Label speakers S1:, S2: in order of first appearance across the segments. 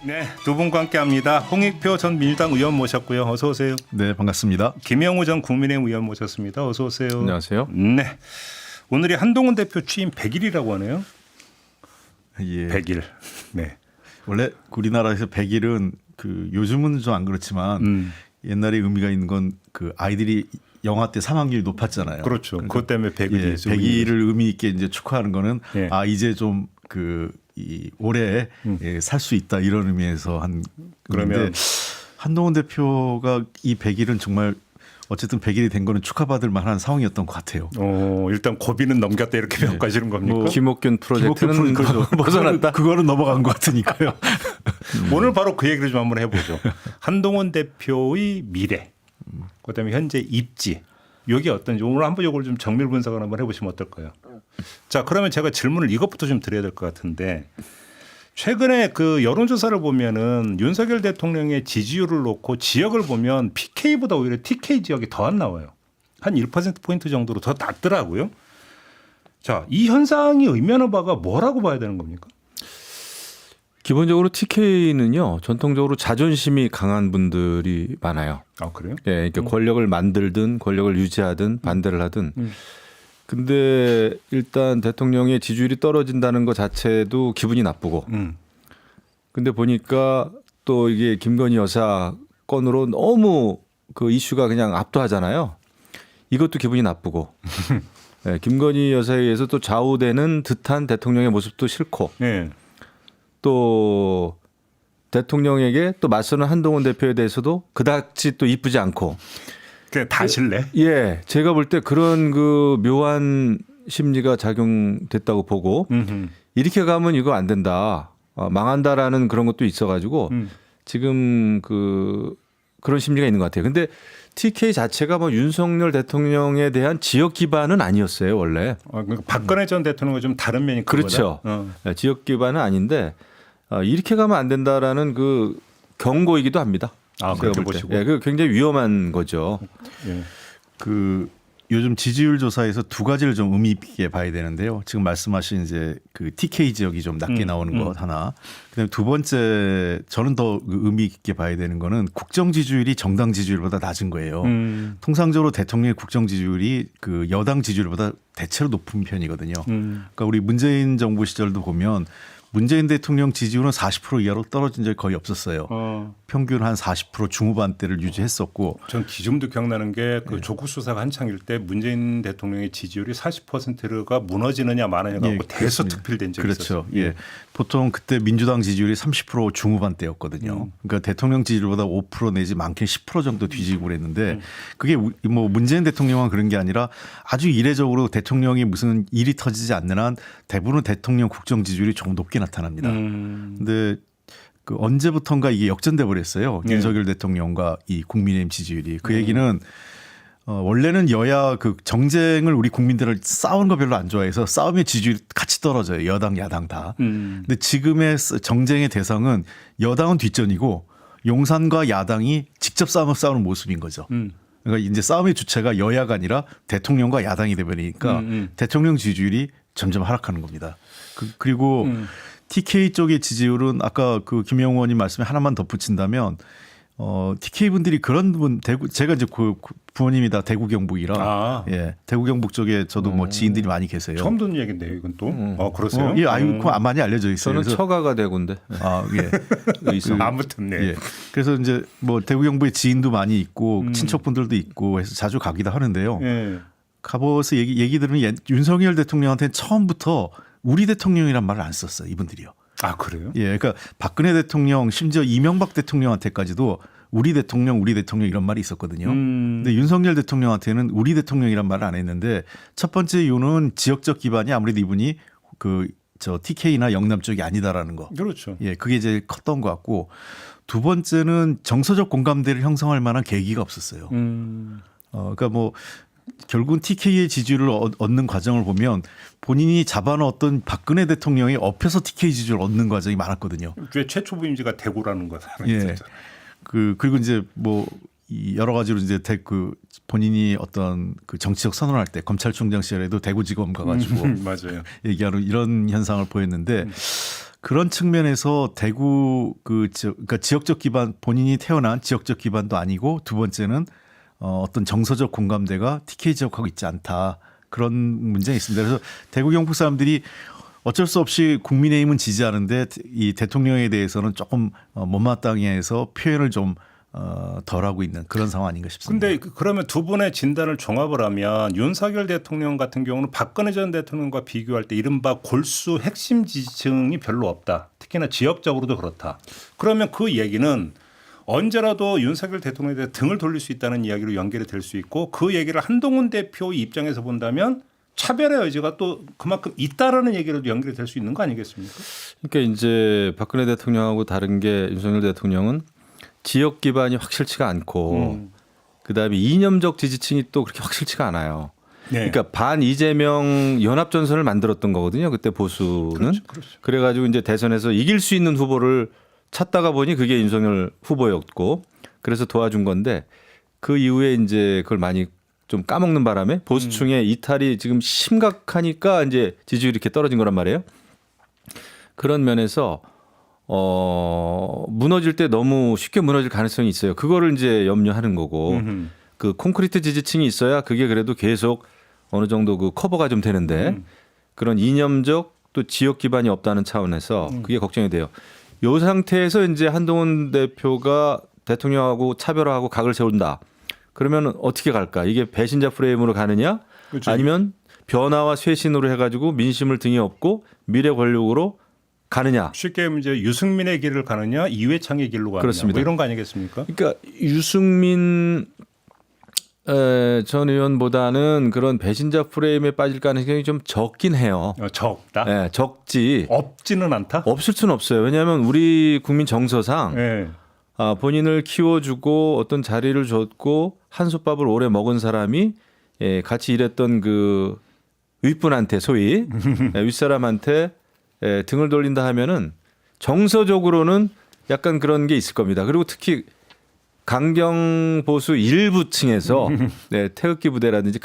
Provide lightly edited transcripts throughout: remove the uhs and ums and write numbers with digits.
S1: 네, 두 분과 함께합니다. 홍익표 전 민주당 의원 모셨고요. 어서 오세요.
S2: 네, 반갑습니다.
S1: 김영우 전 국민의힘 의원 모셨습니다. 어서 오세요.
S3: 안녕하세요.
S1: 네, 오늘이 한동훈 대표 취임 100일이라고 하네요.
S2: 예.
S1: 100일. 네.
S2: 원래 우리나라에서 100일은 그 요즘은 좀 안 그렇지만 옛날에 의미가 있는 건 그 아이들이 영아 때 사망률이 높았잖아요.
S1: 그렇죠.
S2: 그러니까
S1: 그것 때문에 100일이
S2: 예, 100일을 의미 있게 이제 축하하는 거는
S1: 예.
S2: 아 이제 좀 그 이 올해 살 수 있다 이런 의미에서 한
S1: 그러면
S2: 그런데 한동훈 대표가 이 100일은 정말 어쨌든 100일이 된 거는 축하받을 만한 상황이었던 것 같아요.
S1: 일단 고비는 넘겼다 이렇게 평가하시는 겁니까?
S2: 뭐
S3: 김옥균 프로젝트는
S2: 그렇죠.
S3: 벗어났다.
S2: 그거는 넘어간 것 같으니까요.
S1: 오늘 바로 그 얘기를 좀 한번 해보죠. 한동훈 대표의 미래, 그다음에 현재 입지, 이게 어떤지 오늘 한번 이걸 좀 정밀 분석을 한번 해보시면 어떨까요? 자, 그러면 제가 질문을 이것부터 좀 드려야 될 것 같은데 최근에 그 여론조사를 보면은 윤석열 대통령의 지지율을 놓고 지역을 보면 PK보다 오히려 TK 지역이 더 안 나와요. 한 1%포인트 정도로 더 낮더라고요. 자, 이 현상이 의미하는 바가 뭐라고 봐야 되는 겁니까?
S3: 기본적으로 TK는요 전통적으로 자존심이 강한 분들이 많아요.
S1: 아, 그래요?
S3: 예, 그러니까 권력을 만들든 권력을 유지하든 반대를 하든. 근데 일단 대통령의 지지율이 떨어진다는 것 자체도 기분이 나쁘고. 근데 보니까 또 이게 김건희 여사 건으로 너무 그 이슈가 그냥 압도하잖아요. 이것도 기분이 나쁘고. 예, 김건희 여사에 의해서 또 좌우되는 듯한 대통령의 모습도 싫고.
S1: 네.
S3: 또 대통령에게 또 맞서는 한동훈 대표에 대해서도 그다지 또 이쁘지 않고.
S1: 그냥 다 실래?
S3: 예, 제가 볼 때 그런 그 묘한 심리가 작용됐다고 보고 이렇게 가면 이거 안 된다, 망한다라는 그런 것도 있어가지고 지금 그런 심리가 있는 것 같아요. 근데 TK 자체가 뭐 윤석열 대통령에 대한 지역 기반은 아니었어요 원래.
S1: 그러니까 박근혜 전 대통령과 좀 다른 면이
S3: 그렇죠. 예, 지역 기반은 아닌데 이렇게 가면 안 된다라는 그 경고이기도 합니다.
S1: 아,
S3: 제가
S1: 그렇게
S3: 볼 때.
S1: 보시고.
S3: 예, 그 굉장히 위험한 거죠.
S1: 예.
S2: 그 요즘 지지율 조사에서 두 가지를 좀 의미 있게 봐야 되는데요. 지금 말씀하신 이제 그 TK 지역이 좀 낮게 나오는 것 하나. 그다음에 두 번째 저는 더 의미 있게 봐야 되는 거는 국정 지지율이 정당 지지율보다 낮은 거예요. 통상적으로 대통령의 국정 지지율이 그 여당 지지율보다 대체로 높은 편이거든요. 그러니까 우리 문재인 정부 시절도 보면 문재인 대통령 지지율은 40% 이하로 떨어진 적이 거의 없었어요. 평균 한 40% 중후반대를 유지했었고.
S1: 전 지금도 기억나는 게 그 조국 수사가 한창일 때 문재인 대통령의 지지율이 40%가 무너지느냐 마느냐 갖고 대서특필된 적이 있었어요.
S2: 그렇죠. 예. 보통 그때 민주당 지지율이 30% 중후반대였거든요. 그러니까 대통령 지지율보다 5% 내지 많게는 10% 정도 뒤지고 그랬는데 그게 뭐 문재인 대통령은 그런 게 아니라 아주 이례적으로 대통령이 무슨 일이 터지지 않는 한 대부분 대통령 국정 지지율이 조금 높게 나타납니다. 근데 그 언제부턴가 이게 역전돼 버렸어요. 윤석열 대통령과 이 국민의힘 지지율이. 그 얘기는 원래는 여야 그 정쟁을 우리 국민들을 싸우는 거 별로 안 좋아해서 싸움의 지지율이 같이 떨어져요. 여당 야당 다. 근데 지금의 정쟁의 대상은 여당은 뒷전이고 용산과 야당이 직접 싸우는 모습인 거죠. 그러니까 이제 싸움의 주체가 여야가 아니라 대통령과 야당이 되버리니까 대통령 지지율이 점점 하락하는 겁니다. 그리고 TK 쪽의 지지율은 아까 그 김영우 의원님 말씀에 하나만 덧붙인다면 TK 분들이 그런 분 제가 이제 그 부모님이 다 대구 경북이라 예 대구 경북 쪽에 저도 뭐 지인들이 많이 계세요.
S1: 처음 듣는 얘기인데요, 이건 또. 그러세요?
S2: 예, 그거 많이 알려져 있어요.
S3: 저는 처가가 대구인데.
S2: 예.
S1: 아무튼 네.
S2: 예. 그래서 이제 뭐 대구 경북에 지인도 많이 있고 친척분들도 있고 해서 자주 가기도 하는데요.
S1: 예.
S2: 가보서 얘기 들으면 윤석열 대통령한테는 처음부터 우리 대통령이란 말을 안 썼어요. 이분들이요.
S1: 아, 그래요?
S2: 예, 그러니까 박근혜 대통령 심지어 이명박 대통령한테까지도 우리 대통령 이런 말이 있었거든요. 근데 윤석열 대통령한테는 우리 대통령이란 말을 안 했는데 첫 번째 이유는 지역적 기반이 아무래도 이분이 저 TK나 영남 쪽이 아니다라는 거.
S1: 그렇죠.
S2: 예, 그게 제일 컸던 것 같고 두 번째는 정서적 공감대를 형성할 만한 계기가 없었어요. 그러니까 뭐 결국은 TK의 지지율을 얻는 과정을 보면 본인이 잡아놓았던 박근혜 대통령이 업혀서 TK 지지율을 얻는 과정이 많았거든요.
S1: 최초 부임지가 대구라는 거.
S2: 예. 그리고 이제 뭐 여러 가지로 이제 본인이 어떤 그 정치적 선언할 때 검찰총장 시절에도 대구지검 가가지고
S1: 맞아요.
S2: 얘기하는 이런 현상을 보였는데 그런 측면에서 대구 그러니까 지역적 기반 본인이 태어난 지역적 기반도 아니고 두 번째는 어떤 정서적 공감대가 TK 지역하고 있지 않다. 그런 문제가 있습니다. 그래서 대구 경북 사람들이 어쩔 수 없이 국민의힘은 지지하는데 이 대통령에 대해서는 조금 못마땅해 해서 표현을 좀 덜하고 있는 그런 상황 아닌가 싶습니다.
S1: 근데 그러면 두 분의 진단을 종합을 하면 윤석열 대통령 같은 경우는 박근혜 전 대통령과 비교할 때 이른바 골수 핵심 지지층이 별로 없다. 특히나 지역적으로도 그렇다. 그러면 그 얘기는 언제라도 윤석열 대통령에 대해 등을 돌릴 수 있다는 이야기로 연결이 될 수 있고 그 얘기를 한동훈 대표 입장에서 본다면 차별의 여지가 또 그만큼 있다라는 얘기로도 연결이 될 수 있는 거 아니겠습니까?
S3: 그러니까 이제 박근혜 대통령하고 다른 게 윤석열 대통령은 지역 기반이 확실치가 않고 그다음에 이념적 지지층이 또 그렇게 확실치가 않아요.
S1: 네.
S3: 그러니까 반 이재명 연합 전선을 만들었던 거거든요. 그때 보수는.
S1: 그렇죠.
S3: 그래가지고 이제 대선에서 이길 수 있는 후보를 찾다가 보니 그게 윤석열 후보였고 그래서 도와준 건데 그 이후에 이제 그걸 많이 좀 까먹는 바람에 보수층의 이탈이 지금 심각하니까 이제 지지율이 이렇게 떨어진 거란 말이에요. 그런 면에서 무너질 때 너무 쉽게 무너질 가능성이 있어요. 그거를 이제 염려하는 거고 그 콘크리트 지지층이 있어야 그게 그래도 계속 어느 정도 그 커버가 좀 되는데 그런 이념적 또 지역 기반이 없다는 차원에서 그게 걱정이 돼요. 이 상태에서 이제 한동훈 대표가 대통령하고 차별화하고 각을 세운다. 그러면 어떻게 갈까? 이게 배신자 프레임으로 가느냐?
S1: 그렇죠.
S3: 아니면 변화와 쇄신으로 해가지고 민심을 등에 업고 미래 권력으로 가느냐?
S1: 쉽게 이제 유승민의 길을 가느냐 이회창의 길로 가느냐
S3: 그렇습니다.
S1: 뭐 이런 거 아니겠습니까?
S3: 그러니까 유승민 전 의원보다는 그런 배신자 프레임에 빠질 가능성이 좀 적긴 해요.
S1: 적다.
S3: 네, 적지.
S1: 없지는 않다.
S3: 없을 수는 없어요. 왜냐하면 우리 국민 정서상
S1: 네.
S3: 본인을 키워주고 어떤 자리를 줬고 한솥밥을 오래 먹은 사람이 같이 일했던 그 윗분한테 소위 윗사람한테 등을 돌린다 하면은 정서적으로는 약간 그런 게 있을 겁니다. 그리고 특히 강경 보수 일부층에서 태극기 부대라든지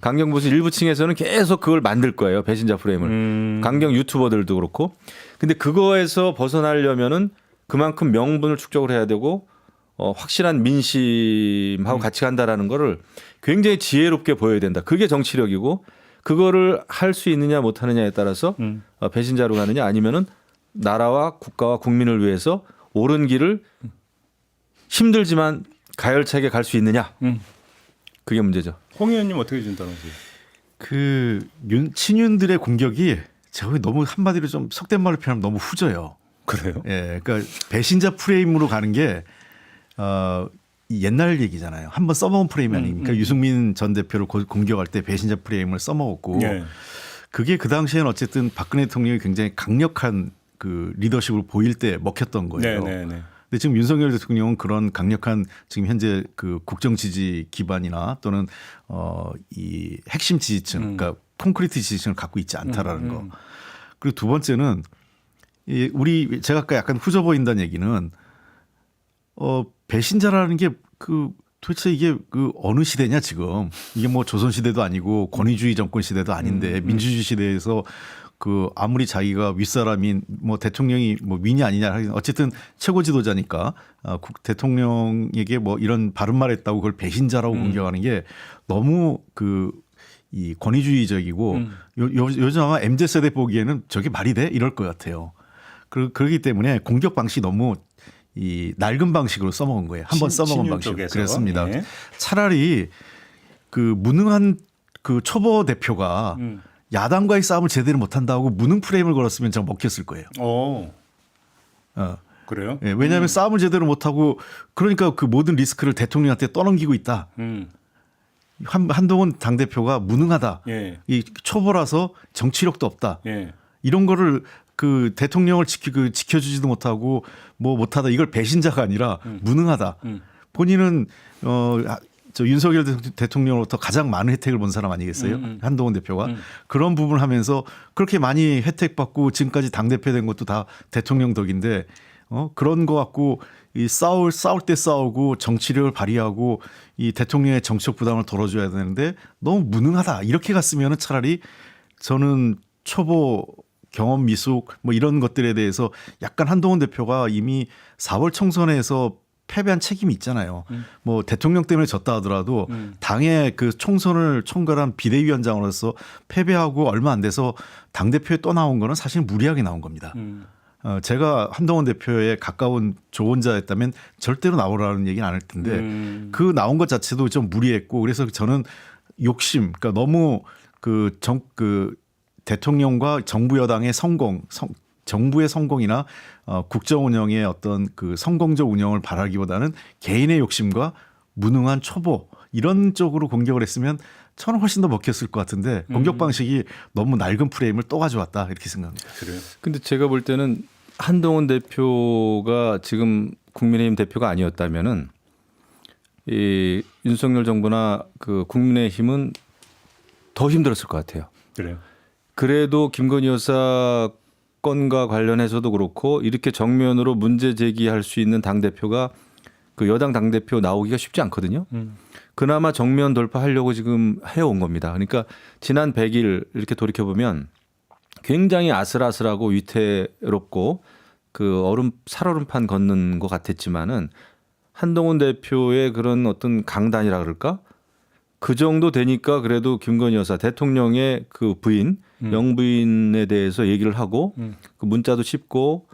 S3: 강경 보수 일부층에서는 계속 그걸 만들 거예요. 배신자 프레임을. 강경 유튜버들도 그렇고. 근데 그거에서 벗어나려면은 그만큼 명분을 축적을 해야 되고 확실한 민심하고 같이 간다라는 거를 굉장히 지혜롭게 보여야 된다. 그게 정치력이고 그거를 할 수 있느냐 못 하느냐에 따라서 배신자로 가느냐 아니면은 나라와 국가와 국민을 위해서 옳은 길을 힘들지만 가열차게 갈 수 있느냐. 그게 문제죠.
S1: 홍 의원님 어떻게 진단하세요?
S2: 친윤들의 공격이 제가 너무 한마디로 좀 속된 말을 표현하면 너무 후져요.
S1: 그래요?
S2: 예, 그러니까 배신자 프레임으로 가는 게 옛날 얘기잖아요. 한번 써먹은 프레임이 아닙니까? 유승민 전 대표를 공격할 때 배신자 프레임을 써먹었고
S1: 네.
S2: 그게 그 당시에는 어쨌든 박근혜 대통령이 굉장히 강력한 그 리더십을 보일 때 먹혔던 거예요.
S1: 네.
S2: 근데 지금 윤석열 대통령은 그런 강력한 지금 현재 그 국정 지지 기반이나 또는 이 핵심 지지층, 그러니까 콘크리트 지지층을 갖고 있지 않다라는 거. 그리고 두 번째는 제가 아까 약간 후져 보인다는 얘기는 배신자라는 게 도대체 이게 어느 시대냐 지금 이게 뭐 조선 시대도 아니고 권위주의 정권 시대도 아닌데 민주주의 시대에서 아무리 자기가 윗사람인 뭐 대통령이 뭐 민이 아니냐 하긴 어쨌든 최고 지도자니까 대통령에게 뭐 이런 바른 말했다고 그걸 배신자라고 공격하는 게 너무 이 권위주의적이고 요즘 아마 MZ 세대 보기에는 저게 말이 돼 이럴 것 같아요. 그렇기 때문에 공격 방식이 너무 이 낡은 방식으로 써먹은 거예요. 한번 써먹은 방식. 그렇습니다.
S1: 네.
S2: 차라리 무능한 초보 대표가 야당과의 싸움을 제대로 못한다고 무능 프레임을 걸었으면 제가 먹혔을 거예요.
S1: 그래요?
S2: 예, 왜냐하면 싸움을 제대로 못하고 그러니까 그 모든 리스크를 대통령한테 떠넘기고 있다. 한동훈 당대표가 무능하다.
S1: 예.
S2: 이 초보라서 정치력도 없다.
S1: 예.
S2: 이런 거를 대통령을 지켜주지도 못하고 뭐 못하다 이걸 배신자가 아니라 무능하다. 본인은 윤석열 대통령으로부터 가장 많은 혜택을 본 사람 아니겠어요? 한동훈 대표가 그런 부분을 하면서 그렇게 많이 혜택받고 지금까지 당대표 된 것도 다 대통령 덕인데 그런 거 갖고 싸울 때 싸우고 정치력을 발휘하고 이 대통령의 정치적 부담을 덜어줘야 되는데 너무 무능하다 이렇게 갔으면 차라리 저는 초보 경험 미숙 뭐 이런 것들에 대해서 약간 한동훈 대표가 이미 4월 총선에서 패배한 책임이 있잖아요. 뭐 대통령 때문에 졌다 하더라도 당의 그 총선을 총괄한 비대위원장으로서 패배하고 얼마 안 돼서 당대표에 또 나온 거는 사실 무리하게 나온 겁니다. 제가 한동훈 대표에 가까운 조언자였다면 절대로 나오라는 얘기는 안 할 텐데 그 나온 것 자체도 좀 무리했고 그래서 저는 욕심, 그러니까 너무 그 대통령과 정부 여당의 정부의 성공이나 국정 운영의 어떤 그 성공적 운영을 바라기보다는 개인의 욕심과 무능한 초보 이런 쪽으로 공격을 했으면 저는 훨씬 더 먹혔을 것 같은데 공격 방식이 너무 낡은 프레임을 또 가져왔다 이렇게 생각합니다.
S1: 그래요.
S3: 근데 제가 볼 때는 한동훈 대표가 지금 국민의힘 대표가 아니었다면은 이 윤석열 정부나 그 국민의힘은 더 힘들었을 것 같아요.
S1: 그래요.
S3: 그래도 김건희 여사 건과 관련해서도 그렇고 이렇게 정면으로 문제 제기할 수 있는 당 대표가 그 여당 당 대표 나오기가 쉽지 않거든요. 그나마 정면 돌파하려고 지금 해온 겁니다. 그러니까 지난 100일 이렇게 돌이켜 보면 굉장히 아슬아슬하고 위태롭고 그 살얼음판 걷는 것 같았지만은 한동훈 대표의 그런 어떤 강단이라 그럴까? 그 정도 되니까 그래도 김건희 여사 대통령의 그 부인 영부인에 대해서 얘기를 하고 그 문자도 씹고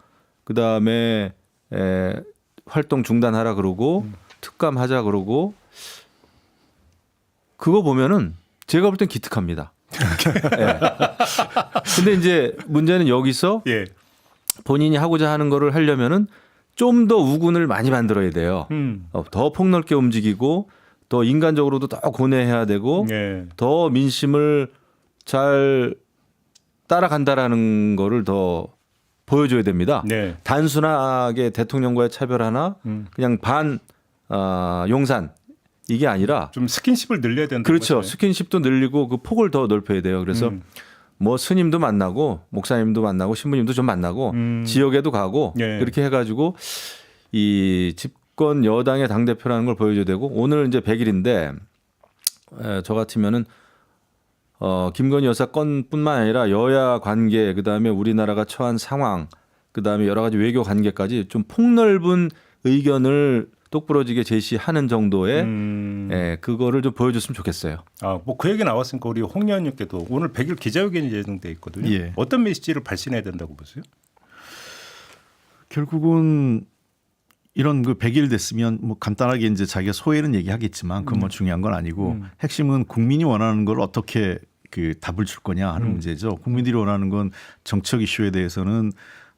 S3: 그다음에 활동 중단하라 그러고 특감하자 그러고 그거 보면은 제가 볼 땐 기특합니다. 예. 근데 이제 문제는 여기서
S1: 예.
S3: 본인이 하고자 하는 거를 하려면은 좀 더 우군을 많이 만들어야 돼요. 더 폭넓게 움직이고 더 인간적으로도 더 고뇌해야 되고
S1: 예.
S3: 더 민심을 잘 따라간다라는 거를 더 보여줘야 됩니다.
S1: 네.
S3: 단순하게 대통령과의 차별 하나 그냥 용산 이게 아니라
S1: 좀 스킨십을 늘려야 된다.
S3: 그렇죠. 스킨십도 늘리고 그 폭을 더 넓혀야 돼요. 그래서 뭐 스님도 만나고 목사님도 만나고 신부님도 좀 만나고 지역에도 가고
S1: 예.
S3: 그렇게 해가지고 이 집권 여당의 당대표라는 걸 보여줘야 되고 오늘 이제 100일인데 저 같으면은 김건희 여사 건뿐만 아니라 여야 관계 그다음에 우리나라가 처한 상황 그다음에 여러 가지 외교 관계까지 좀 폭넓은 의견을 똑부러지게 제시하는 정도의 그거를 좀 보여줬으면 좋겠어요.
S1: 아, 뭐 그 얘기 나왔으니까 우리 홍 의원님께도 오늘 100일 기자회견이 예정돼 있거든요.
S2: 예.
S1: 어떤 메시지를 발신해야 된다고 보세요?
S2: 결국은 이런 그 100일 됐으면 뭐 간단하게 이제 자기가 소회는 얘기하겠지만 그건 뭐 중요한 건 아니고 핵심은 국민이 원하는 걸 어떻게 그 답을 줄 거냐 하는 문제죠. 국민들이 원하는 건 정책 이슈에 대해서는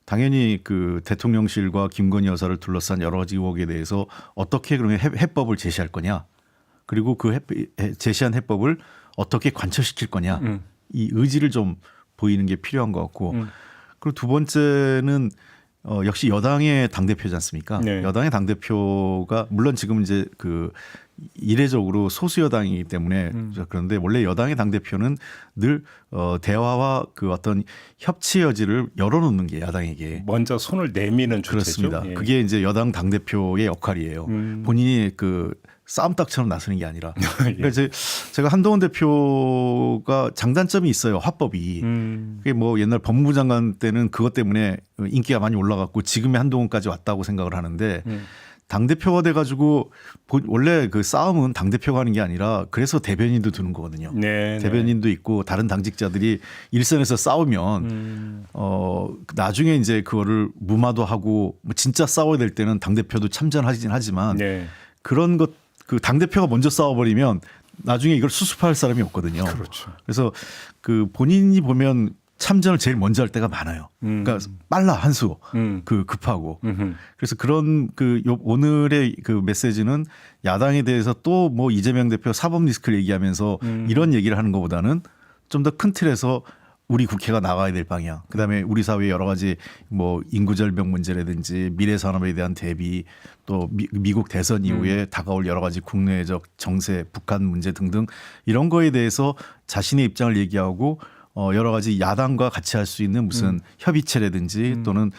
S2: 당연히 그 대통령실과 김건희 여사를 둘러싼 여러 가지 의혹에 대해서 어떻게 그러면 해법을 제시할 거냐 그리고 그 제시한 해법을 어떻게 관철시킬 거냐 이 의지를 좀 보이는 게 필요한 것 같고 그리고 두 번째는 역시 여당의 당대표지 않습니까?
S1: 네.
S2: 여당의 당대표가 물론 지금 이제 그 이례적으로 소수 여당이기 때문에 그런데 원래 여당의 당대표는 늘 대화와 그 어떤 협치 여지를 열어놓는 게 야당에게
S1: 먼저 손을 내미는 주체죠.
S2: 그렇습니다.
S1: 예.
S2: 그게 이제 여당 당대표의 역할이에요. 본인이 그 싸움닭처럼 나서는 게 아니라. 그러니까 제가 한동훈 대표가 장단점이 있어요. 화법이. 그게 뭐 옛날 법무부 장관 때는 그것 때문에 인기가 많이 올라갔고 지금의 한동훈까지 왔다고 생각을 하는데 당대표가 돼가지고 원래 그 싸움은 당대표가 하는 게 아니라 그래서 대변인도 두는 거거든요.
S1: 네,
S2: 대변인도 있고 다른 당직자들이 일선에서 싸우면 나중에 이제 그거를 무마도 하고 뭐 진짜 싸워야 될 때는 당대표도 참전하긴 하지만
S1: 네.
S2: 그런 것 그 당대표가 먼저 싸워버리면 나중에 이걸 수습할 사람이 없거든요.
S1: 그렇죠.
S2: 그래서 그 본인이 보면 참전을 제일 먼저 할 때가 많아요. 그러니까 빨라 한 수, 그 급하고. 그래서 그런 그 오늘의 그 메시지는 야당에 대해서 또 뭐 이재명 대표 사법 리스크를 얘기하면서 이런 얘기를 하는 것보다는 좀 더 큰 틀에서 우리 국회가 나가야 될 방향, 그다음에 우리 사회 여러 가지 뭐 인구절벽 문제라든지 미래 산업에 대한 대비, 또 미국 대선 이후에 다가올 여러 가지 국내적 정세, 북한 문제 등등 이런 거에 대해서 자신의 입장을 얘기하고 여러 가지 야당과 같이 할 수 있는 무슨 협의체라든지 또는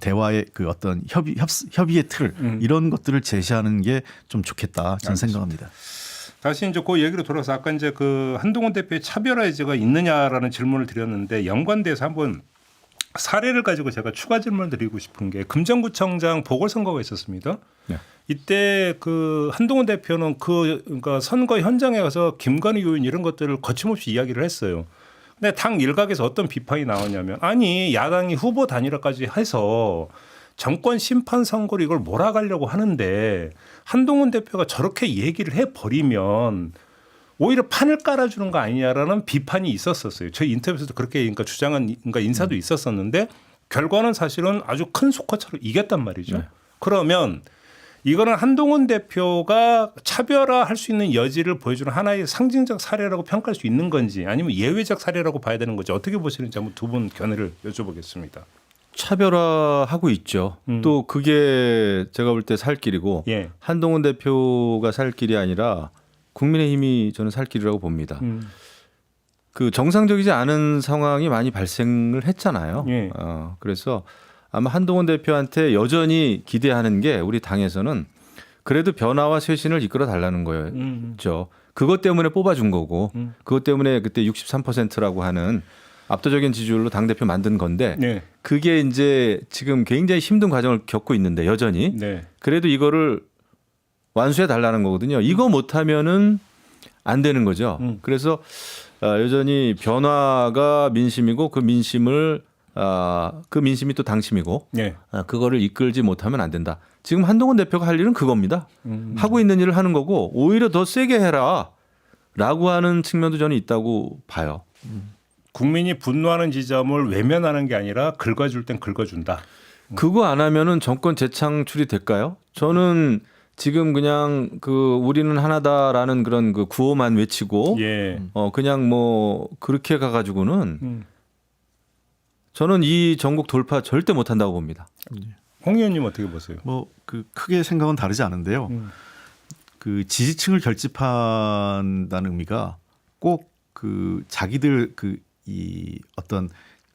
S2: 대화의 그 어떤 협의의 틀 이런 것들을 제시하는 게 좀 좋겠다 저는 생각합니다.
S1: 다시 이제 그 얘기로 돌아서 아까 이제 그 한동훈 대표의 차별화 여지가 있느냐라는 질문을 드렸는데 연관돼서 한번 사례를 가지고 제가 추가 질문을 드리고 싶은 게 금정구청장 보궐선거가 있었습니다.
S3: 네.
S1: 이때 그 한동훈 대표는 그러니까 선거 현장에 가서 김건희 요인 이런 것들을 거침없이 이야기를 했어요. 근데 당 일각에서 어떤 비판이 나왔냐면 아니 야당이 후보 단일화까지 해서 정권 심판 선거로 이걸 몰아가려고 하는데 한동훈 대표가 저렇게 얘기를 해버리면 오히려 판을 깔아주는 거 아니냐라는 비판이 있었었어요. 저희 인터뷰에서도 그렇게 그러니까 주장한 그러니까 인사도 있었었는데 결과는 사실은 아주 큰 스코어차로 이겼단 말이죠.
S3: 네.
S1: 그러면 이거는 한동훈 대표가 차별화할 수 있는 여지를 보여주는 하나의 상징적 사례라고 평가할 수 있는 건지 아니면 예외적 사례라고 봐야 되는 건지 어떻게 보시는지 한번 두 분 견해를 여쭤보겠습니다.
S3: 차별화하고 있죠. 또 그게 제가 볼 때 살 길이고
S1: 예.
S3: 한동훈 대표가 살 길이 아니라 국민의힘이 저는 살 길이라고 봅니다. 그 정상적이지 않은 상황이 많이 발생을 했잖아요.
S1: 예.
S3: 그래서 아마 한동훈 대표한테 여전히 기대하는 게 우리 당에서는 그래도 변화와 쇄신을 이끌어 달라는 거였죠. 그것 때문에 뽑아준 거고 그것 때문에 그때 63%라고 하는 압도적인 지지율로 당대표 만든 건데
S1: 네.
S3: 그게 이제 지금 굉장히 힘든 과정을 겪고 있는데 여전히
S1: 네.
S3: 그래도 이거를 완수해 달라는 거거든요. 이거 못하면은 안 되는 거죠. 그래서 여전히 변화가 민심이고 그 민심을 그 민심이 또 당심이고
S1: 네.
S3: 그거를 이끌지 못하면 안 된다. 지금 한동훈 대표가 할 일은 그겁니다. 하고 있는 일을 하는 거고 오히려 더 세게 해라라고 하는 측면도 저는 있다고 봐요.
S1: 국민이 분노하는 지점을 외면하는 게 아니라 긁어줄 땐 긁어준다.
S3: 그거 안 하면은 정권 재창출이 될까요? 저는 지금 그냥 그 우리는 하나다라는 그런 그 구호만 외치고
S1: 예.
S3: 그냥 뭐 그렇게 가가지고는 저는 이 전국 돌파 절대 못한다고 봅니다.
S1: 홍 의원님 어떻게 보세요?
S2: 뭐 그 크게 생각은 다르지 않은데요. 그 지지층을 결집한다는 의미가 꼭 그 자기들 그 이 어떤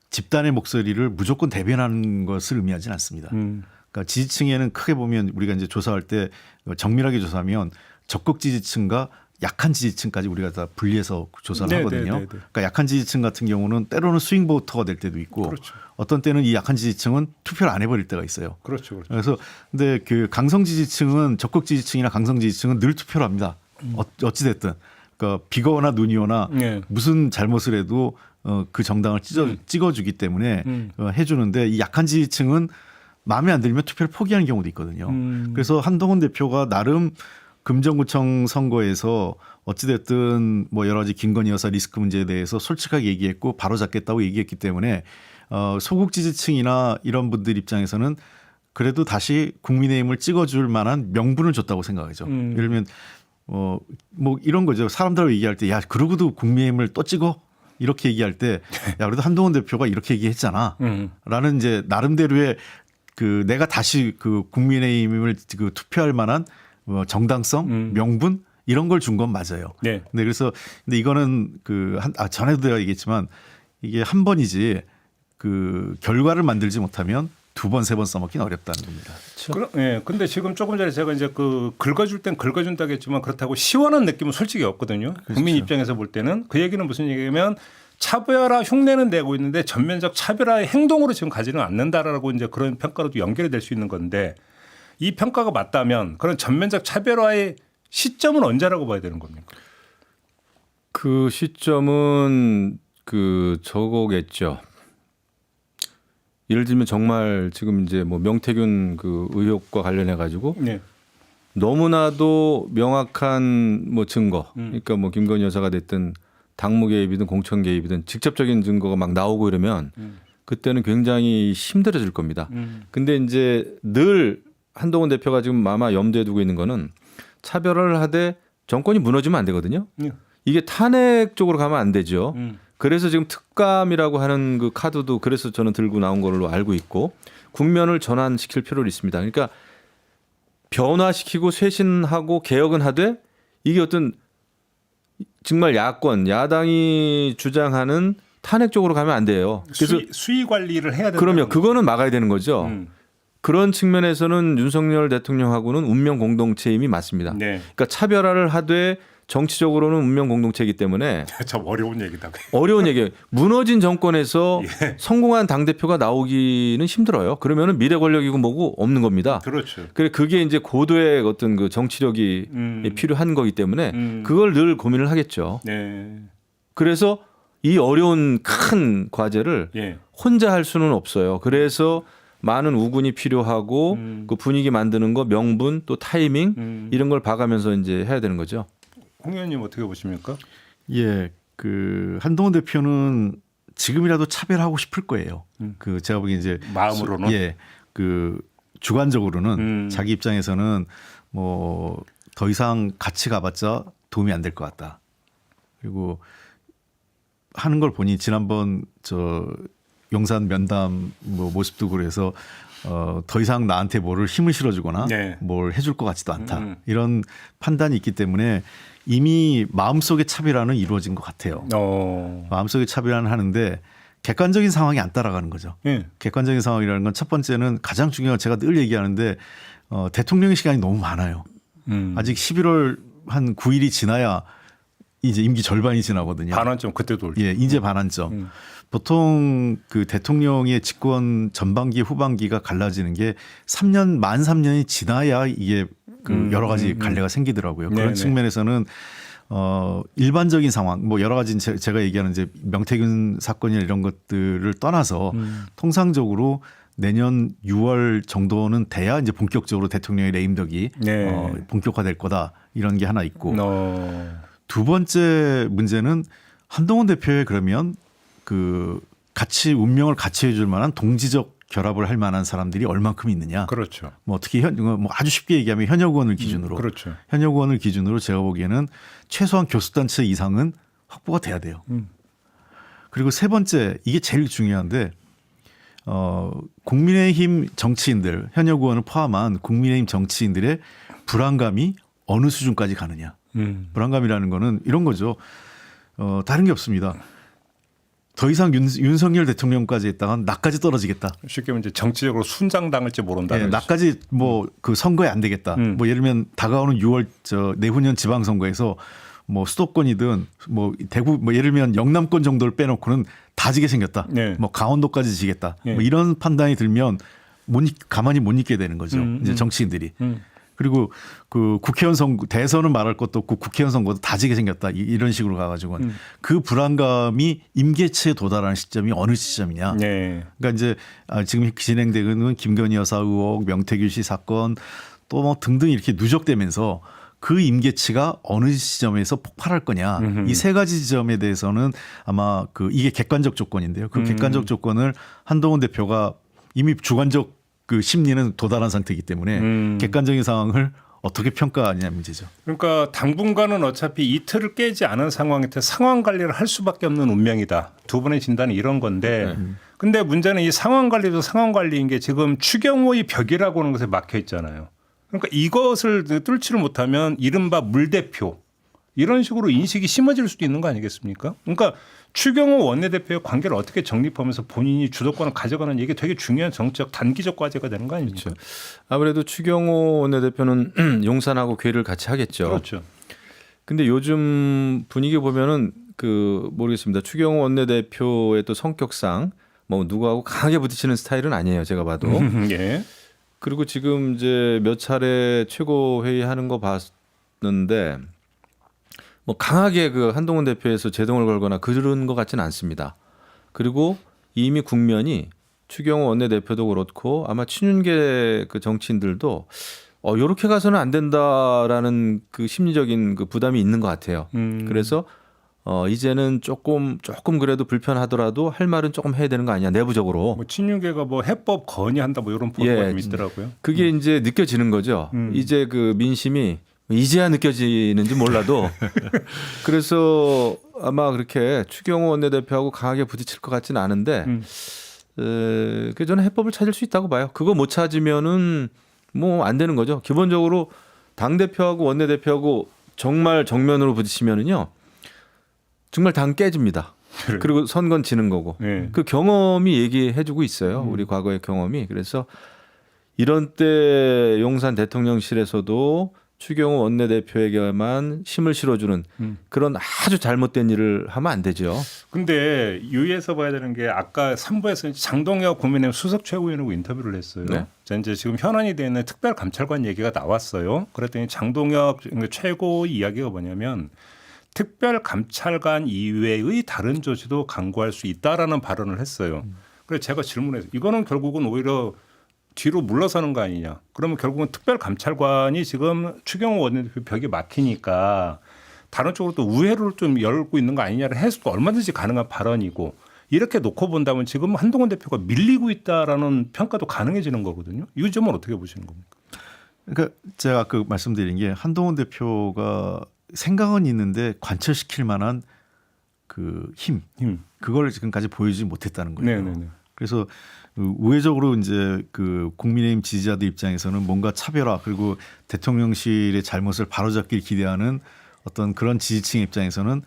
S2: 집단의 목소리를 무조건 대변하는 것을 의미하지는 않습니다. 그러니까 지지층에는 크게 보면 우리가 이제 조사할 때 정밀하게 조사하면 적극 지지층과 약한 지지층까지 우리가 다 분리해서 조사를
S1: 네,
S2: 하거든요.
S1: 네, 네, 네.
S2: 그러니까 약한 지지층 같은 경우는 때로는 스윙 보터가 될 때도 있고
S1: 그렇죠.
S2: 어떤 때는 이 약한 지지층은 투표를 안 해버릴 때가 있어요.
S1: 그렇죠. 그렇죠.
S2: 그래서 근데 그 강성 지지층은 적극 지지층이나 강성 지지층은 늘 투표를 합니다. 어찌 됐든 그러니까 비거나 눈이 오나
S1: 네.
S2: 무슨 잘못을 해도 그 정당을 찍어주기 때문에 해주는데 이 약한 지지층은 마음에 안 들면 투표를 포기하는 경우도 있거든요. 그래서 한동훈 대표가 나름 금정구청 선거에서 어찌됐든 뭐 여러 가지 김건희 여사 리스크 문제에 대해서 솔직하게 얘기했고 바로잡겠다고 얘기했기 때문에 소극 지지층이나 이런 분들 입장에서는 그래도 다시 국민의힘을 찍어줄 만한 명분을 줬다고 생각하죠. 예를 들면 뭐 이런 거죠. 사람들하고 얘기할 때 야 그러고도 국민의힘을 또 찍어? 이렇게 얘기할 때 야 그래도 한동훈 대표가 이렇게 얘기했잖아. 라는 이제 나름대로의 그 내가 다시 그 국민의힘을 그 투표할 만한 정당성, 명분 이런 걸 준 건 맞아요.
S1: 네.
S2: 근데 그래서 근데 이거는 그 전에도 내가 얘기했지만 이게 한 번이지 그 결과를 만들지 못하면 두 번, 세 번 써먹기는 어렵다는 겁니다.
S1: 예. 근데 지금 조금 전에 제가 이제 그 긁어줄 땐 긁어준다고 했지만 그렇다고 시원한 느낌은 솔직히 없거든요. 국민 입장에서 볼 때는 그 얘기는 무슨 얘기냐면 차별화 흉내는 내고 있는데 전면적 차별화의 행동으로 지금 가지는 않는다라고 이제 그런 평가로도 연결이 될 수 있는 건데 이 평가가 맞다면 그런 전면적 차별화의 시점은 언제라고 봐야 되는 겁니까?
S3: 그 시점은 그 저거겠죠. 예를 들면 정말 지금 이제 뭐 명태균 그 의혹과 관련해 가지고
S1: 네.
S3: 너무나도 명확한 뭐 증거, 그러니까 뭐 김건희 여사가 됐든 당무 개입이든 공천 개입이든 직접적인 증거가 막 나오고 이러면 그때는 굉장히 힘들어질 겁니다. 근데 이제 늘 한동훈 대표가 지금 아마 염두에 두고 있는 거는 차별화를 하되 정권이 무너지면 안 되거든요. 이게 탄핵 쪽으로 가면 안 되죠. 그래서 지금 특감이라고 하는 그 카드도 그래서 저는 들고 나온 걸로 알고 있고 국면을 전환시킬 필요가 있습니다. 그러니까 변화시키고 쇄신하고 개혁은 하되 이게 어떤 정말 야권, 야당이 주장하는 탄핵 쪽으로 가면 안 돼요. 그래서
S1: 수위 관리를 해야 된다.
S3: 그럼요. 그거는 막아야 되는 거죠. 그런 측면에서는 윤석열 대통령하고는 운명 공동체임이 맞습니다.
S1: 네.
S3: 그러니까 차별화를 하되 정치적으로는 운명 공동체이기 때문에
S1: 참 어려운 얘기다.
S3: 어려운 얘기예요. 무너진 정권에서
S1: 예.
S3: 성공한 당대표가 나오기는 힘들어요. 그러면은 미래 권력이고 뭐고 없는 겁니다.
S1: 그렇죠.
S3: 그게 이제 고도의 어떤 그 정치력이 필요한 거기 때문에 그걸 늘 고민을 하겠죠.
S1: 네.
S3: 그래서 이 어려운 큰 과제를
S1: 예.
S3: 혼자 할 수는 없어요. 그래서 많은 우군이 필요하고 그 분위기 만드는 거, 명분 또 타이밍 이런 걸 봐가면서 이제 해야 되는 거죠.
S1: 홍 의원님 어떻게 보십니까?
S2: 예, 그 한동훈 대표는 지금이라도 차별하고 싶을 거예요. 그 제가 보기엔 이제
S1: 마음으로는?
S2: 예, 그 주관적으로는 자기 입장에서는 뭐 더 이상 같이 가봤자 도움이 안 될 것 같다. 그리고 하는 걸 보니 지난번 저 용산 면담 뭐 모습도 그래서 더 이상 나한테 뭐를 힘을 실어주거나
S1: 네.
S2: 뭘 해줄 것 같지도 않다. 이런 판단이 있기 때문에 이미 마음속의 차별화는 이루어진 것 같아요. 마음속의 차별화는 하는데 객관적인 상황이 안 따라가는 거죠.
S1: 예.
S2: 객관적인 상황이라는 건 첫 번째는 가장 중요한 제가 늘 얘기하는데 대통령의 시간이 너무 많아요. 아직 11월 한 9일이 지나야 이제 임기 절반이 지나거든요.
S1: 반환점 그때도 올죠.
S2: 예, 이제 반환점. 보통 그 대통령의 집권 전반기 후반기가 갈라지는 게 3년 만 3년이 지나야 이게 그 여러 가지 갈래가 생기더라고요. 그런
S1: 네네.
S2: 측면에서는 일반적인 상황 뭐 여러 가지 제가 얘기하는 이제 명태균 사건이나 이런 것들을 떠나서 통상적으로 내년 6월 정도는 돼야 이제 본격적으로 대통령의 레임덕이
S1: 네.
S2: 본격화될 거다 이런 게 하나 있고
S1: 어.
S2: 두 번째 문제는 한동훈 대표의 그러면 그 같이 운명을 같이 해줄 만한 동지적 결합을 할 만한 사람들이 얼만큼 있느냐.
S1: 그렇죠.
S2: 뭐 특히 뭐 아주 쉽게 얘기하면 현역 의원을 기준으로.
S1: 그렇죠.
S2: 현역 의원을 기준으로 제가 보기에는 최소한 교수단체 이상은 확보가 돼야 돼요. 그리고 세 번째 이게 제일 중요한데 국민의힘 정치인들 현역 의원을 포함한 국민의힘 정치인들의 불안감이 어느 수준까지 가느냐. 불안감이라는 거는 이런 거죠. 다른 게 없습니다. 더 이상 윤석열 대통령까지 했다간 나까지 떨어지겠다.
S1: 쉽게 말하면 이제 정치적으로 순장당할지 모른다는
S2: 예, 나까지 뭐 그 선거에 안 되겠다. 뭐 예를 들면 다가오는 6월 내후년 지방선거에서 뭐 수도권이든 뭐 대구 뭐 예를 들면 영남권 정도를 빼놓고는 다 지게 생겼다.
S1: 네.
S2: 뭐 강원도까지 지겠다.
S1: 네.
S2: 뭐 이런 판단이 들면 가만히 못 있게 되는 거죠. 이제 정치인들이. 그리고 그 국회의원 선거 대선은 말할 것도 없고 국회의원 선거도 다 지게 생겼다 이런 식으로 가가지고는 그 불안감이 임계치에 도달하는 시점이 어느 시점이냐.
S1: 네.
S2: 그러니까 이제 지금 진행되는 김건희 여사 의혹, 명태균 씨 사건 또 뭐 등등 이렇게 누적되면서 그 임계치가 어느 시점에서 폭발할 거냐. 이 세 가지 지점에 대해서는 아마 그 이게 객관적 조건인데요. 그 객관적 조건을 한동훈 대표가 이미 주관적 그 심리는 도달한 상태이기 때문에 객관적인 상황을 어떻게 평가하느냐 문제죠.
S1: 그러니까 당분간은 어차피 이틀을 깨지 않은 상황에서 상황 관리를 할 수밖에 없는 운명이다. 두 분의 진단이 이런 건데 근데 문제는 이 상황 관리도 상황 관리인 게 지금 추경호의 벽이라고 하는 것에 막혀 있잖아요. 그러니까 이것을 뚫지를 못하면 이른바 물대표 이런 식으로 인식이 심어질 수도 있는 거 아니겠습니까? 그러니까 추경호 원내대표의 관계를 어떻게 정립하면서 본인이 주도권을 가져가는 이게 되게 중요한 정치적 단기적 과제가 되는 거 아닙니까?
S3: 그렇죠. 아무래도 추경호 원내대표는 용산하고 괴를 같이 하겠죠.
S1: 그렇죠.
S3: 근데 요즘 분위기 보면은 그 모르겠습니다. 추경호 원내대표의 또 성격상 뭐 누구하고 강하게 부딪히는 스타일은 아니에요. 제가 봐도.
S1: 예.
S3: 그리고 지금 이제 몇 차례 최고회의 하는 거 봤는데 뭐 강하게 그 한동훈 대표에서 제동을 걸거나 그런 것 같지는 않습니다. 그리고 이미 국면이 추경호 원내대표도 그렇고 아마 친윤계 그 정치인들도 이렇게 가서는 안 된다라는 그 심리적인 그 부담이 있는 것 같아요. 그래서 이제는 조금 그래도 불편하더라도 할 말은 조금 해야 되는 거 아니냐 내부적으로.
S1: 뭐 친윤계가 뭐 해법 건의한다 뭐 이런 보도가 좀 있더라고요.
S3: 그게 이제 느껴지는 거죠. 이제 그 민심이 이제야 느껴지는지 몰라도 그래서 아마 그렇게 추경호 원내대표하고 강하게 부딪힐 것 같지는 않은데 그 저는 해법을 찾을 수 있다고 봐요. 그거 못 찾으면은 뭐 안 되는 거죠. 기본적으로 당 대표하고 원내대표하고 정말 정면으로 부딪히면은요 정말 당 깨집니다.
S1: 그래.
S3: 그리고 선거는 지는 거고
S1: 네.
S3: 그 경험이 얘기해주고 있어요. 우리 과거의 경험이. 그래서 이런 때 용산 대통령실에서도 추경호 원내대표에게만 힘을 실어주는 그런 아주 잘못된 일을 하면 안 되죠.
S1: 근데 유의해서 봐야 되는 게 아까 3부에서 장동혁 국민의힘 수석 최고위원하고 인터뷰를 했어요.
S3: 네.
S1: 자, 이제 지금 현안이 되는 특별감찰관 얘기가 나왔어요. 그랬더니 장동혁 최고위 이야기가 뭐냐면 특별감찰관 이외의 다른 조치도 강구할 수 있다라는 발언을 했어요. 그래서 제가 질문해서 이거는 결국은 오히려 뒤로 물러서는 거 아니냐. 그러면 결국은 특별감찰관이 지금 추경호 원내대표 벽이 막히니까 다른 쪽으로 또 우회를 좀 열고 있는 거 아니냐를 해석도 얼마든지 가능한 발언이고 이렇게 놓고 본다면 지금 한동훈 대표가 밀리고 있다라는 평가도 가능해지는 거거든요. 이 점은 어떻게 보시는 겁니까?
S2: 그러니까 제가 아까 말씀드린 게 한동훈 대표가 생각은 있는데 관철시킬 만한 그 힘, 그걸 지금까지 보여주지 못했다는 거예요.
S1: 네네네.
S2: 그래서 우회적으로 이제 그 국민의힘 지지자들 입장에서는 뭔가 차별화 그리고 대통령실의 잘못을 바로잡길 기대하는 어떤 그런 지지층 입장에서는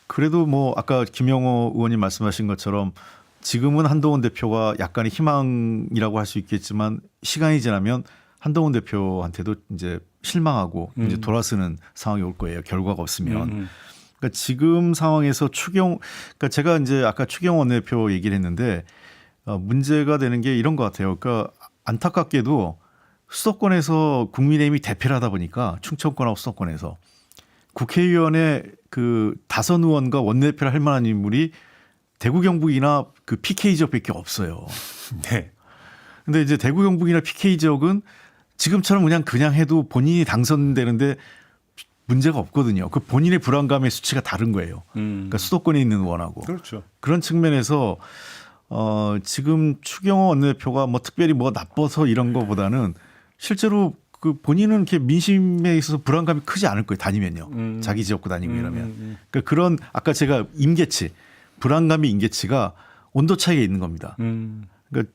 S2: 그래도 뭐 아까 김영호 의원님 말씀하신 것처럼 지금은 한동훈 대표가 약간의 희망이라고 할 수 있겠지만 시간이 지나면 한동훈 대표한테도 이제 실망하고 이제 돌아서는 상황이 올 거예요. 결과가 없으면. 그러니까 지금 상황에서 그러니까 제가 이제 아까 추경호 원내대표 얘기를 했는데 문제가 되는 게 이런 것 같아요. 그러니까 안타깝게도 수도권에서 국민의힘이 대패를 하다 보니까 충청권하고 수도권에서 국회의원의 그 다선 의원과 원내대표를 할 만한 인물이 대구 경북이나 그 PK 지역밖에 없어요.
S1: 네.
S2: 근데 이제 대구 경북이나 PK 지역은 지금처럼 그냥 해도 본인이 당선되는데 문제가 없거든요. 그 본인의 불안감의 수치가 다른 거예요. 그러니까 수도권에 있는 의원하고.
S1: 그렇죠.
S2: 그런 측면에서 지금 추경호 원내대표가 뭐 특별히 뭐 나빠서 이런 거보다는 실제로 그 본인은 이렇게 민심에 있어서 불안감이 크지 않을 거예요. 다니면요. 자기 지역구 다니고 이러면. 그러니까 그런 아까 제가 임계치, 불안감의 임계치가 온도 차이가 있는 겁니다. 그러니까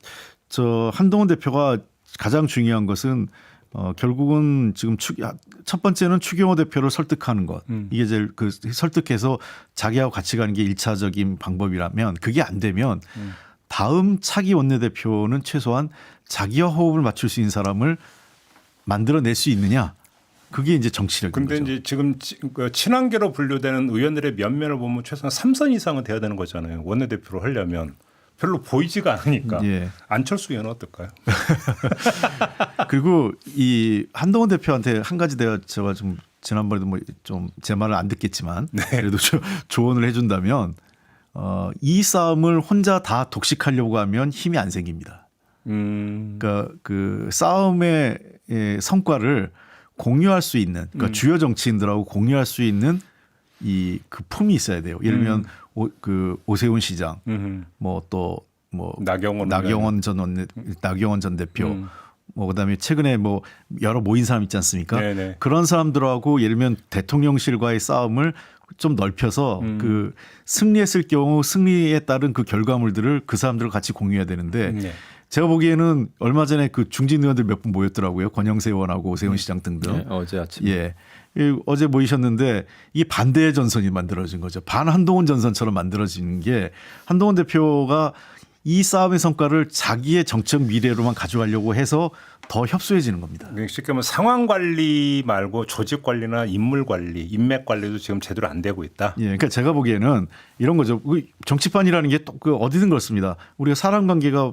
S2: 저 한동훈 대표가 가장 중요한 것은 결국은 지금 첫 번째는 추경호 대표를 설득하는 것. 이게 제일 그 설득해서 자기하고 같이 가는 게 1차적인 방법이라면 그게 안 되면 다음 차기 원내대표는 최소한 자기와 호흡을 맞출 수 있는 사람을 만들어낼 수 있느냐. 그게 이제 정치력인
S1: 근데
S2: 거죠.
S1: 이제 지금 친한계로 분류되는 의원들의 면면을 보면 최소한 3선 이상은 돼야 되는 거잖아요. 원내대표로 하려면. 별로 보이지가 않으니까.
S2: 예.
S1: 안철수 의원은 어떨까요?
S2: 그리고 이 한동훈 대표한테 한 가지 제가 좀 지난번에도 뭐 좀 제 말을 안 듣겠지만 그래도 조언을 해준다면 이 싸움을 혼자 다 독식하려고 하면 힘이 안 생깁니다. 그러니까 그 싸움의 성과를 공유할 수 있는 그러니까 주요 정치인들하고 공유할 수 있는 이 그 품이 있어야 돼요. 예를 들면 오세훈 시장, 뭐 또 뭐 나경원 전 대표, 뭐 그다음에 최근에 뭐 여러 모인 사람 있지 않습니까?
S1: 네네.
S2: 그런 사람들하고 예를 들면 대통령실과의 싸움을 좀 넓혀서 그 승리했을 경우 승리에 따른 그 결과물들을 그 사람들과 같이 공유해야 되는데
S1: 네.
S2: 제가 보기에는 얼마 전에 그 중진 의원들 몇 분 모였더라고요. 권영세 의원하고 오세훈 시장 등등.
S3: 네, 어제 아침.
S2: 예. 어제 모이셨는데 이 반대의 전선이 만들어진 거죠. 반 한동훈 전선처럼 만들어진 게 한동훈 대표가 이 싸움의 성과를 자기의 정책 미래로만 가져가려고 해서 더 협소해지는 겁니다.
S1: 쉽게 말하면 상황 관리 말고 조직 관리나 인물 관리, 인맥 관리도 지금 제대로 안 되고 있다.
S2: 예, 그러니까 제가 보기에는 이런 거죠. 정치판이라는 게 또 그 어디든 그렇습니다. 우리가 사람 관계가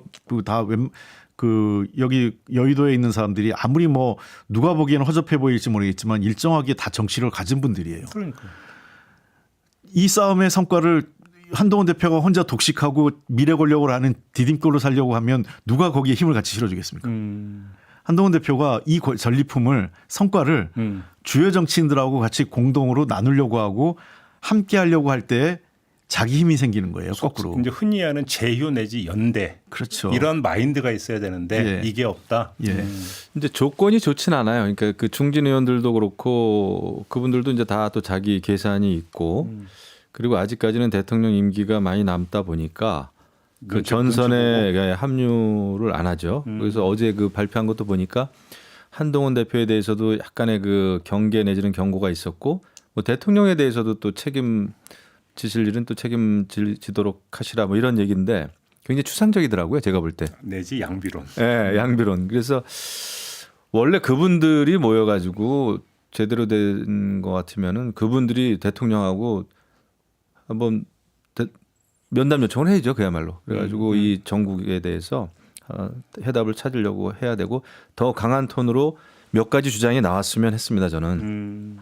S2: 그 여기 여의도에 있는 사람들이 아무리 뭐 누가 보기에는 허접해 보일지 모르겠지만 일정하게 다 정치를 가진 분들이에요.
S1: 그러니까.
S2: 이 싸움의 성과를 한동훈 대표가 혼자 독식하고 미래 권력을 하는 디딤돌로 살려고 하면 누가 거기에 힘을 같이 실어주겠습니까? 한동훈 대표가 이 전리품을 성과를 주요 정치인들하고 같이 공동으로 나누려고 하고 함께 하려고 할 때 자기 힘이 생기는 거예요. 거꾸로.
S1: 이제 흔히 하는 제휴 내지 연대.
S2: 그렇죠.
S1: 이런 마인드가 있어야 되는데
S2: 예.
S1: 이게 없다.
S2: 예.
S3: 이제 조건이 좋진 않아요. 그러니까 그 중진 의원들도 그렇고 그분들도 이제 다 또 자기 계산이 있고 그리고 아직까지는 대통령 임기가 많이 남다 보니까 그 전선에 합류를 안 하죠. 그래서 어제 그 발표한 것도 보니까 한동훈 대표에 대해서도 약간의 그 경계 내지는 경고가 있었고 뭐 대통령에 대해서도 또 책임지실 일은 또 책임지도록 하시라 뭐 이런 얘기인데 굉장히 추상적이더라고요. 제가 볼 때.
S1: 내지 양비론.
S3: 네, 양비론. 그래서 원래 그분들이 모여가지고 제대로 된 것 같으면은 그분들이 대통령하고 한번 면담 요청을 해야죠. 그야말로. 그래가지고 이 정국에 대해서 해답을 찾으려고 해야 되고 더 강한 톤으로 몇 가지 주장이 나왔으면 했습니다. 저는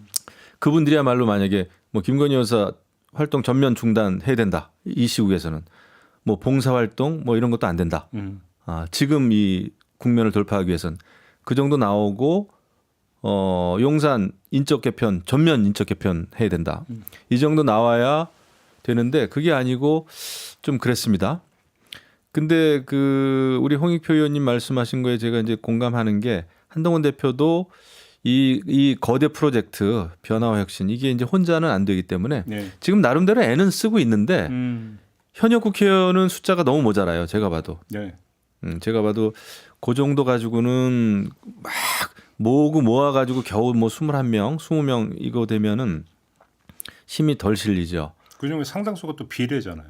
S3: 그분들이야말로 만약에 뭐 김건희 여사 활동 전면 중단해야 된다. 이 시국에서는 뭐 봉사 활동 뭐 이런 것도 안 된다. 지금 이 국면을 돌파하기 위해서는 그 정도 나오고 용산 인적 개편 전면 인적 개편 해야 된다. 이 정도 나와야 되는데 그게 아니고 좀 그랬습니다. 근데 그 우리 홍익표 의원님 말씀하신 거에 제가 이제 공감하는 게 한동훈 대표도 이 거대 프로젝트 변화와 혁신 이게 이제 혼자는 안 되기 때문에
S1: 네.
S3: 지금 나름대로 애는 쓰고 있는데 현역 국회의원은 숫자가 너무 모자라요. 제가 봐도.
S1: 네.
S3: 제가 봐도 그 정도 가지고는 막 모아가지고 겨우 뭐 21명, 20명 이거 되면은 힘이 덜 실리죠.
S1: 그중에 상당수가 또 비례잖아요.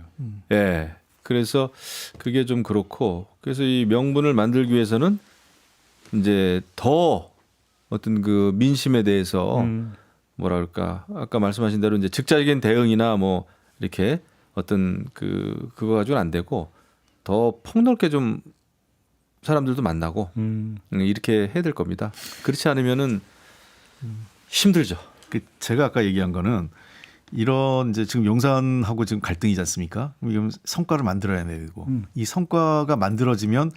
S3: 예. 그래서 그게 좀 그렇고 그래서 이 명분을 만들기 위해서는 이제 더 어떤 그 민심에 대해서 뭐라 그럴까 아까 말씀하신 대로 이제 즉자적인 대응이나 뭐 이렇게 어떤 그거 가지고는 안 되고 더 폭넓게 좀 사람들도 만나고 이렇게 해야 될 겁니다. 그렇지 않으면은 힘들죠.
S2: 제가 아까 얘기한 거는 이런 이제 지금 용산하고 지금 갈등이지 않습니까? 그럼 성과를 만들어야 되고 이 성과가 만들어지면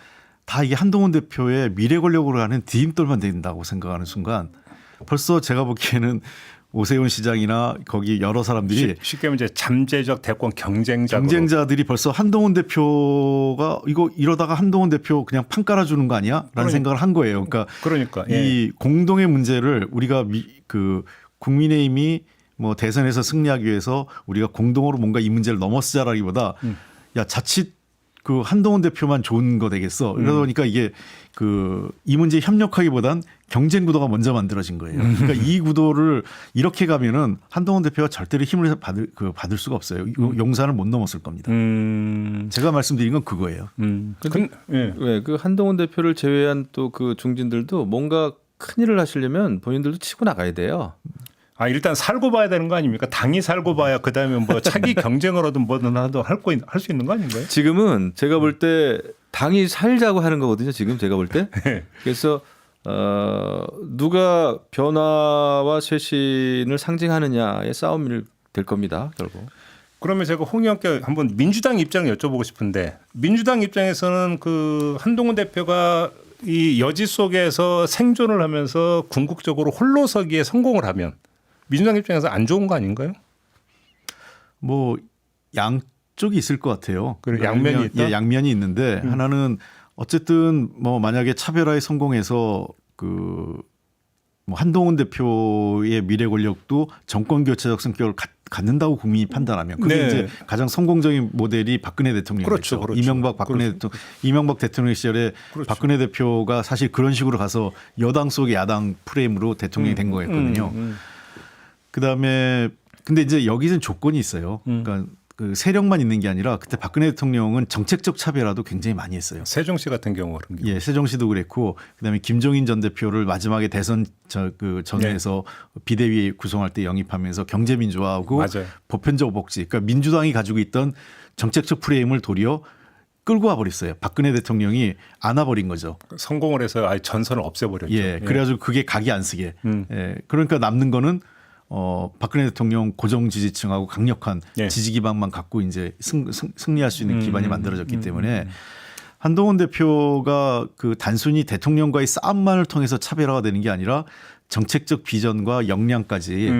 S2: 다 이게 한동훈 대표의 미래 권력으로 가는 디딤돌만 된다고 생각하는 순간 벌써 제가 보기에는 오세훈 시장이나 거기 여러 사람들이
S1: 쉽게 말하면 이제 잠재적 대권
S2: 경쟁자들이 벌써 한동훈 대표가 이거 이러다가 한동훈 대표 그냥 판 깔아주는 거 아니야?라는 생각을 한 거예요. 그러니까
S1: 예.
S2: 이 공동의 문제를 우리가 그 국민의힘이 뭐 대선에서 승리하기 위해서 우리가 공동으로 뭔가 이 문제를 넘어쓰자라기보다 야 자칫 그 한동훈 대표만 좋은 거 되겠어. 이러다 보니까 이게 이 문제에 협력하기보단 경쟁 구도가 먼저 만들어진 거예요. 그러니까 이 구도를 이렇게 가면은 한동훈 대표가 절대로 힘을 받을 수가 없어요. 용산을 못 넘었을 겁니다. 제가 말씀드린 건 그거예요.
S3: 왜 그 한동훈 대표를 제외한 또 그 중진들도 뭔가 큰 일을 하시려면 본인들도 치고 나가야 돼요.
S1: 일단 살고 봐야 되는 거 아닙니까? 당이 살고 봐야 그다음에 뭐 차기 경쟁을 하든 뭐든 하든 할 수 있는 거 아닌가요?
S3: 지금은 제가 볼 때 당이 살자고 하는 거거든요. 지금 제가 볼 때. 그래서 누가 변화와 쇄신을 상징하느냐의 싸움이 될 겁니다. 결국.
S1: 그러면 제가 홍 의원께 한번 민주당 입장을 여쭤보고 싶은데 민주당 입장에서는 그 한동훈 대표가 이 여지 속에서 생존을 하면서 궁극적으로 홀로서기에 성공을 하면 민주당 입장에서 안 좋은 거 아닌가요?
S2: 뭐 양쪽이 있을 것 같아요.
S1: 그래, 양면이 있다.
S2: 예, 양면이 있는데 하나는 어쨌든 뭐 만약에 차별화에 성공해서 뭐 한동훈 대표의 미래 권력도 정권 교체적 성격을 갖는다고 국민이 판단하면 그게
S1: 네.
S2: 이제 가장 성공적인 모델이 박근혜 대통령이었죠.
S1: 그렇죠.
S2: 이명박 대통령 시절에
S1: 그렇죠.
S2: 박근혜 대표가 사실 그런 식으로 가서 여당 속의 야당 프레임으로 대통령이 된 거였거든요. 그다음에 근데 이제 여기는 조건이 있어요. 그러니까 그 세력만 있는 게 아니라 그때 박근혜 대통령은 정책적 차별화도 굉장히 많이 했어요.
S1: 세종시 같은 경우 그런 게.
S2: 예, 세종시도 그랬고 그다음에 김종인 전 대표를 마지막에 대선 전에서 비대위 구성할 때 영입하면서 경제 민주화하고
S1: 맞아요.
S2: 보편적 복지, 그러니까 민주당이 가지고 있던 정책적 프레임을 도리어 끌고 와버렸어요. 박근혜 대통령이 안아버린 거죠.
S1: 성공을 해서 아예 전선을 없애버렸죠.
S2: 예, 그래가지고 그게 각이 안 쓰게. 예, 그러니까 남는 거는 박근혜 대통령 고정 지지층하고 강력한 지지 기반만 갖고 이제 승리할 수 있는 기반이 만들어졌기 때문에 한동훈 대표가 그 단순히 대통령과의 싸움만을 통해서 차별화가 되는 게 아니라 정책적 비전과 역량까지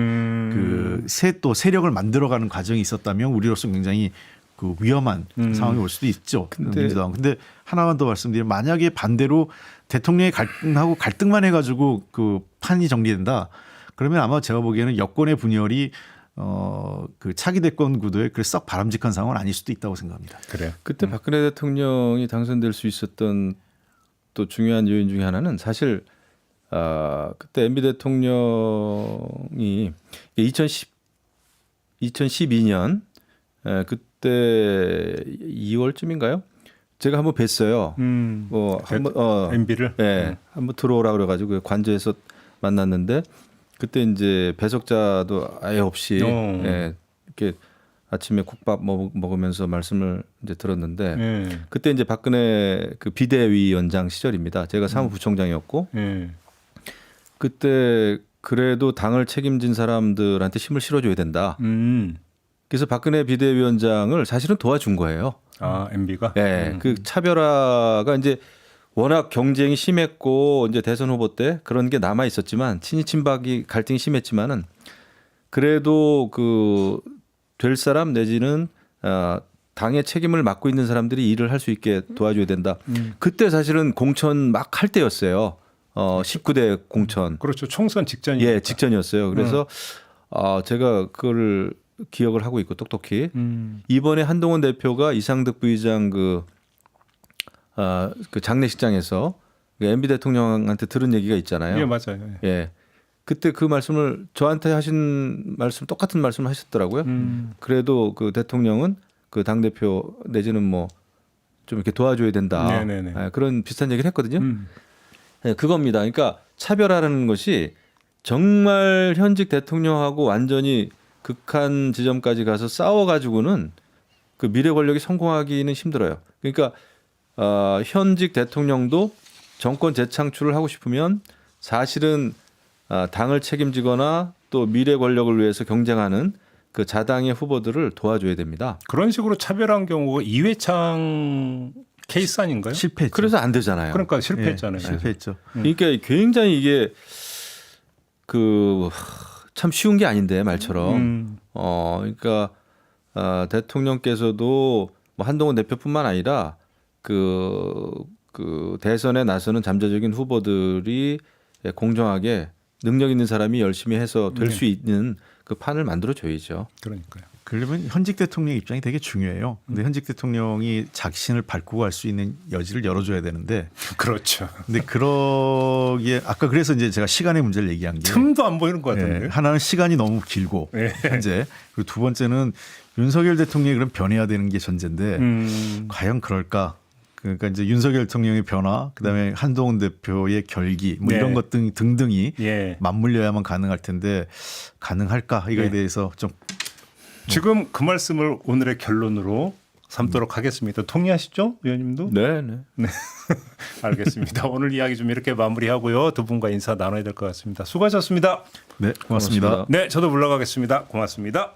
S2: 또 세력을 만들어가는 과정이 있었다면 우리로서 굉장히 그 위험한 상황이 올 수도 있죠. 민주당. 근데 하나만 더 말씀드리면 만약에 반대로 대통령이 갈등만 해가지고 그 판이 정리된다. 그러면 아마 제가 보기에는 여권의 분열이 그 차기 대권 구도에 그 썩 바람직한 상황은 아닐 수도 있다고 생각합니다.
S1: 그래요.
S3: 그때 박근혜 대통령이 당선될 수 있었던 또 중요한 요인 중에 하나는 사실 그때 MB 대통령이 2012년 그때 2월쯤인가요? 제가 한번 뵀어요. 한번
S1: MB를.
S3: 네, 한번 들어오라 그래가지고 관저에서 만났는데 그때 이제 배석자도 아예 없이 예, 이렇게 아침에 국밥 먹으면서 말씀을 이제 들었는데 그때 이제 박근혜 그 비대위원장 시절입니다. 제가 사무부총장이었고 그때 그래도 당을 책임진 사람들한테 힘을 실어줘야 된다. 그래서 박근혜 비대위원장을 사실은 도와준 거예요.
S1: 아, MB가?
S3: 예, 그 차별화가 이제 워낙 경쟁이 심했고 이제 대선 후보 때 그런 게 남아 있었지만 친이 친박이 갈등이 심했지만은 그래도 그 될 사람 내지는 당의 책임을 맡고 있는 사람들이 일을 할 수 있게 도와줘야 된다. 그때 사실은 공천 막 할 때였어요. 19대 공천.
S1: 그렇죠. 총선 직전이.
S3: 예, 직전이었어요. 그래서 제가 그걸 기억을 하고 있고 똑똑히 이번에 한동훈 대표가 이상득 부의장 그 장례식장에서 MB 대통령한테 들은 얘기가 있잖아요.
S1: 예, 맞아요.
S3: 예. 그때 그 말씀을 저한테 하신 말씀 똑같은 말씀을 하셨더라고요. 그래도 그 대통령은 그 당 대표 내지는 뭐 좀 이렇게 도와줘야 된다.
S1: 네네네.
S3: 예, 그런 비슷한 얘기를 했거든요. 예, 그겁니다. 그러니까 차별화라는 것이 정말 현직 대통령하고 완전히 극한 지점까지 가서 싸워가지고는 그 미래 권력이 성공하기는 힘들어요. 그러니까 현직 대통령도 정권 재창출을 하고 싶으면 사실은 당을 책임지거나 또 미래 권력을 위해서 경쟁하는 그 자당의 후보들을 도와줘야 됩니다.
S1: 그런 식으로 차별한 경우가 이회창 케이스 아닌가요?
S2: 실패했죠.
S3: 그래서 안 되잖아요.
S1: 그러니까 실패했잖아요.
S2: 예, 실패했죠.
S3: 그러니까 굉장히 이게 그 참 쉬운 게 아닌데 말처럼. 그러니까 대통령께서도 뭐 한동훈 대표뿐만 아니라 그 대선에 나서는 잠재적인 후보들이 공정하게 능력 있는 사람이 열심히 해서 될 수 있는 그 판을 만들어 줘야죠.
S1: 그러니까요.
S2: 그러면 현직 대통령 입장이 되게 중요해요. 근데 현직 대통령이 자신을 밟고 갈 수 있는 여지를 열어줘야 되는데.
S1: 그렇죠.
S2: 근데 그러기에 아까 그래서 이제 제가 시간의 문제를 얘기한 게
S1: 틈도 안 보이는 것 같은데.
S2: 예, 하나는 시간이 너무 길고 현재 그리고 두 번째는 윤석열 대통령이 그럼 변해야 되는 게 전제인데 과연 그럴까? 그러니까 이제 윤석열 대통령의 변화, 그다음에 한동훈 대표의 결기, 뭐
S1: 네.
S2: 이런 것 등등이
S1: 예.
S2: 맞물려야만 가능할 텐데 가능할까 이거에 대해서 좀
S1: 지금 그 말씀을 오늘의 결론으로 삼도록 하겠습니다. 동의하시죠, 의원님도?
S3: 네, 네.
S1: 네. 알겠습니다. 오늘 이야기 좀 이렇게 마무리하고요. 두 분과 인사 나눠야 될 것 같습니다. 수고하셨습니다.
S2: 네, 고맙습니다.
S3: 고맙습니다.
S1: 네, 저도 물러가겠습니다. 고맙습니다.